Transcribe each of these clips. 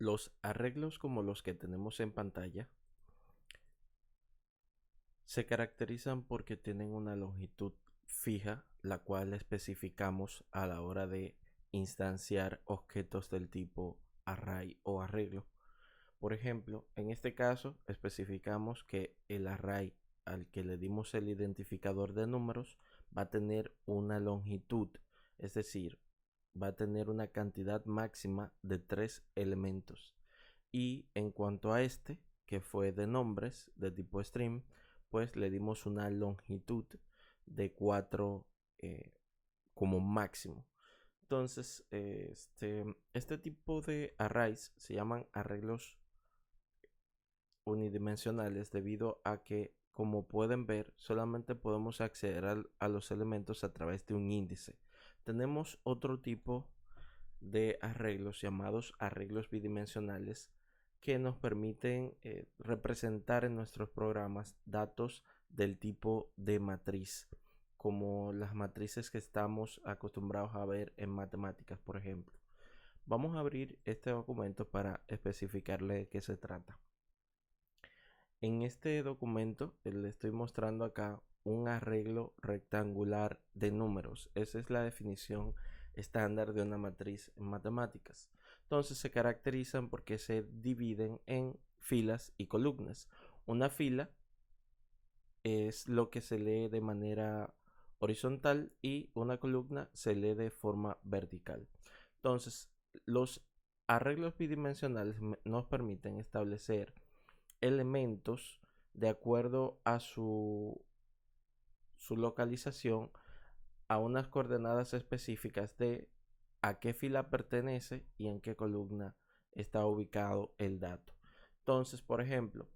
Los arreglos como los que tenemos en pantalla se caracterizan porque tienen una longitud fija, la cual especificamos a la hora de instanciar objetos del tipo array o arreglo. Por ejemplo, en este caso especificamos que el array al que le dimos el identificador de números va a tener una longitud, es decir, va a tener una cantidad máxima de 3 elementos. Y en cuanto a este, que fue de nombres de tipo string, pues le dimos una longitud de 4 como máximo. Entonces, este tipo de arrays se llaman arreglos unidimensionales debido a que, como pueden ver, solamente podemos acceder a los elementos a través de un índice. Tenemos otro tipo de arreglos llamados arreglos bidimensionales que nos permiten representar en nuestros programas datos del tipo de matriz, como las matrices que estamos acostumbrados a ver en matemáticas, por ejemplo. Vamos a abrir este documento para especificarle de qué se trata. En este documento le estoy mostrando acá un arreglo rectangular de números. Esa es la definición estándar de una matriz en matemáticas. Entonces se caracterizan porque se dividen en filas y columnas. Una fila es lo que se lee de manera horizontal y una columna se lee de forma vertical. Entonces, los arreglos bidimensionales nos permiten establecer elementos de acuerdo a su localización a unas coordenadas específicas de a qué fila pertenece y en qué columna está ubicado el dato. Entonces, por ejemplo,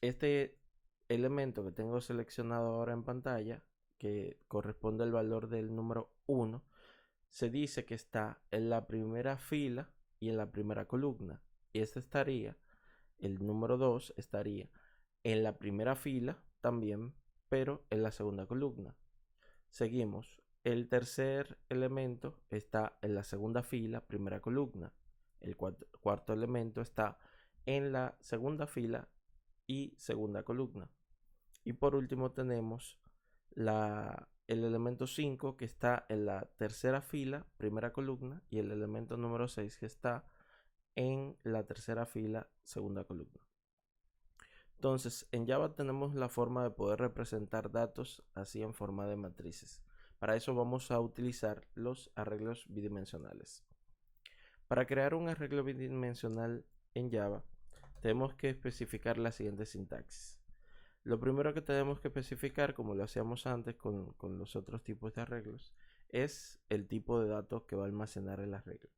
este elemento que tengo seleccionado ahora en pantalla, que corresponde al valor del número 1, se dice que está en la primera fila y en la primera columna. Y este estaría, el número 2 estaría en la primera fila también, pero en la segunda columna. Seguimos. El tercer elemento está en la segunda fila, primera columna. El cuarto elemento está en la segunda fila y segunda columna. Y por último tenemos el elemento 5 que está en la tercera fila, primera columna, y el elemento número 6 que está en la tercera fila, segunda columna. Entonces, en Java tenemos la forma de poder representar datos así en forma de matrices. Para eso vamos a utilizar los arreglos bidimensionales. Para crear un arreglo bidimensional en Java, tenemos que especificar la siguiente sintaxis. Lo primero que tenemos que especificar, como lo hacíamos antes con los otros tipos de arreglos, es el tipo de datos que va a almacenar el arreglo.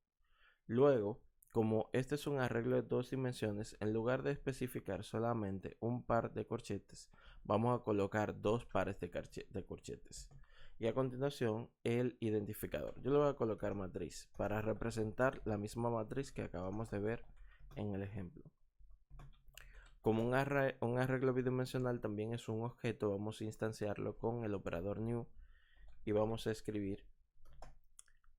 Luego, como este es un arreglo de 2 dimensiones, en lugar de especificar solamente un par de corchetes, vamos a colocar 2 pares de corchetes. Y a continuación, el identificador. Yo le voy a colocar matriz para representar la misma matriz que acabamos de ver en el ejemplo. Como un arreglo bidimensional también es un objeto, vamos a instanciarlo con el operador new y vamos a escribir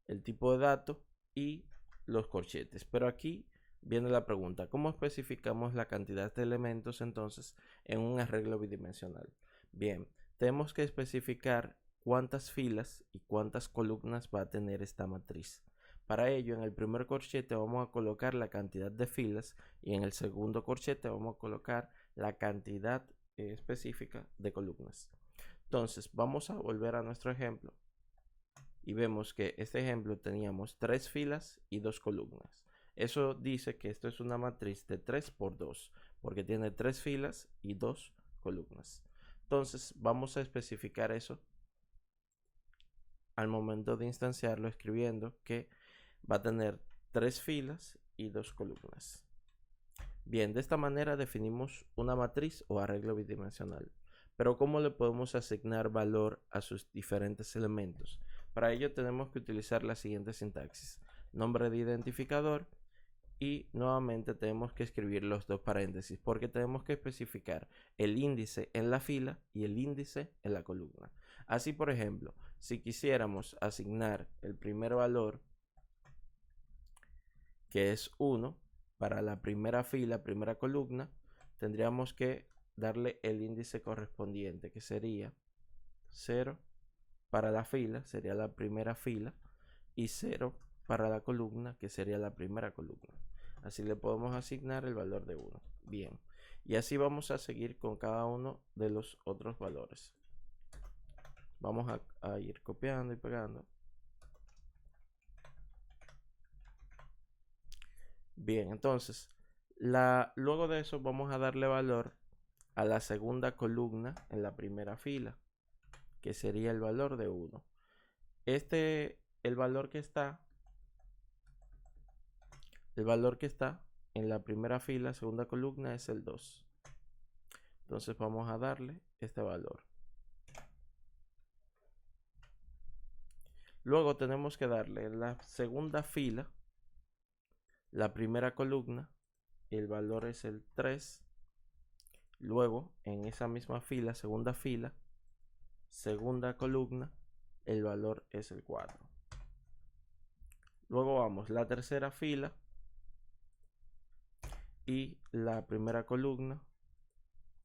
el tipo de dato y los corchetes. Pero aquí viene la pregunta: ¿cómo especificamos la cantidad de elementos entonces en un arreglo bidimensional? Bien, tenemos que especificar cuántas filas y cuántas columnas va a tener esta matriz. Para ello, en el primer corchete vamos a colocar la cantidad de filas y en el segundo corchete vamos a colocar la cantidad específica de columnas. Entonces, vamos a volver a nuestro ejemplo y vemos que este ejemplo teníamos 3 filas y 2 columnas. Eso dice que esto es una matriz de 3 por 2 porque tiene 3 filas y 2 columnas. Entonces, vamos a especificar eso al momento de instanciarlo escribiendo que va a tener 3 filas y 2 columnas. Bien, de esta manera definimos una matriz o arreglo bidimensional. Pero ¿cómo le podemos asignar valor a sus diferentes elementos? Para ello tenemos que utilizar la siguiente sintaxis: nombre de identificador, y nuevamente tenemos que escribir los dos paréntesis porque tenemos que especificar el índice en la fila y el índice en la columna. Así, por ejemplo, si quisiéramos asignar el primer valor, que es 1, para la primera fila, primera columna, tendríamos que darle el índice correspondiente, que sería 0 para la fila, sería la primera fila, y 0 para la columna, que sería la primera columna. Así le podemos asignar el valor de 1. Bien, y así vamos a seguir con cada uno de los otros valores. Vamos a ir copiando y pegando. Bien, entonces, luego de eso vamos a darle valor a la segunda columna en la primera fila, que sería el valor de 1. El valor que está en la primera fila, segunda columna, es el 2. Entonces vamos a darle este valor. Luego tenemos que darle en la segunda fila, la primera columna, el valor es el 3. Luego en esa misma fila, segunda columna, el valor es el 4. Luego vamos la tercera fila y la primera columna,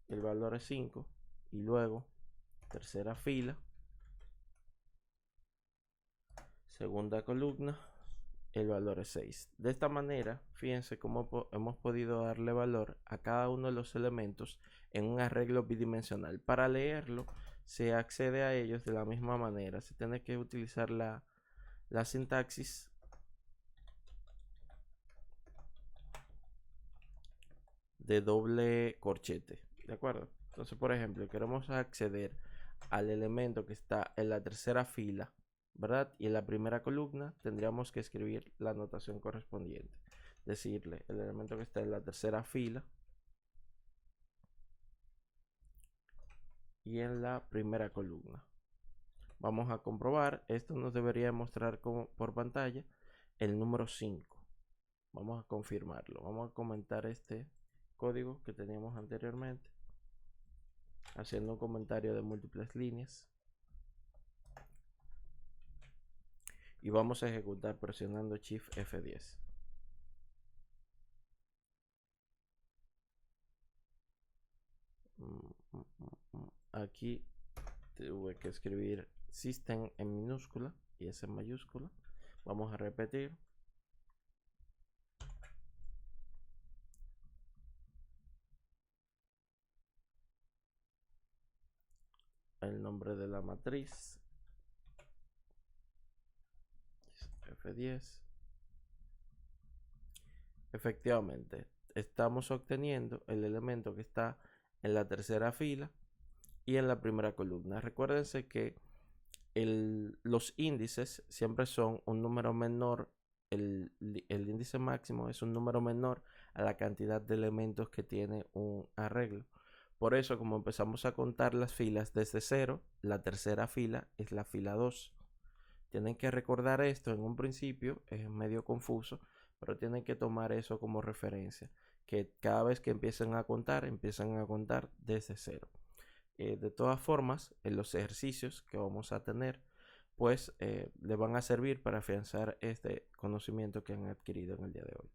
el valor es 5. Y luego tercera fila, segunda columna, el valor es 6. De esta manera, fíjense cómo hemos podido darle valor a cada uno de los elementos en un arreglo bidimensional. Para leerlo, se accede a ellos de la misma manera. Se tiene que utilizar la sintaxis de doble corchete, ¿de acuerdo? Entonces, por ejemplo, queremos acceder al elemento que está en la tercera fila, ¿verdad? Y en la primera columna tendríamos que escribir la notación correspondiente. Decirle el elemento que está en la tercera fila y en la primera columna. Vamos a comprobar, esto nos debería mostrar por pantalla el número 5. Vamos a confirmarlo. Vamos a comentar este código que teníamos anteriormente, haciendo un comentario de múltiples líneas, y vamos a ejecutar presionando Shift F10. Aquí tuve que escribir System en minúscula y S en mayúscula. Vamos a repetir. El nombre de la matriz, F10. Efectivamente, estamos obteniendo el elemento que está en la tercera fila y en la primera columna. Recuérdense que los índices siempre son un número menor, el índice máximo es un número menor a la cantidad de elementos que tiene un arreglo. Por eso, como empezamos a contar las filas desde 0, la tercera fila es la fila 2. Tienen que recordar esto en un principio, es medio confuso, pero tienen que tomar eso como referencia, que cada vez que empiecen a contar desde 0. De todas formas, en los ejercicios que vamos a tener, pues les van a servir para afianzar este conocimiento que han adquirido en el día de hoy.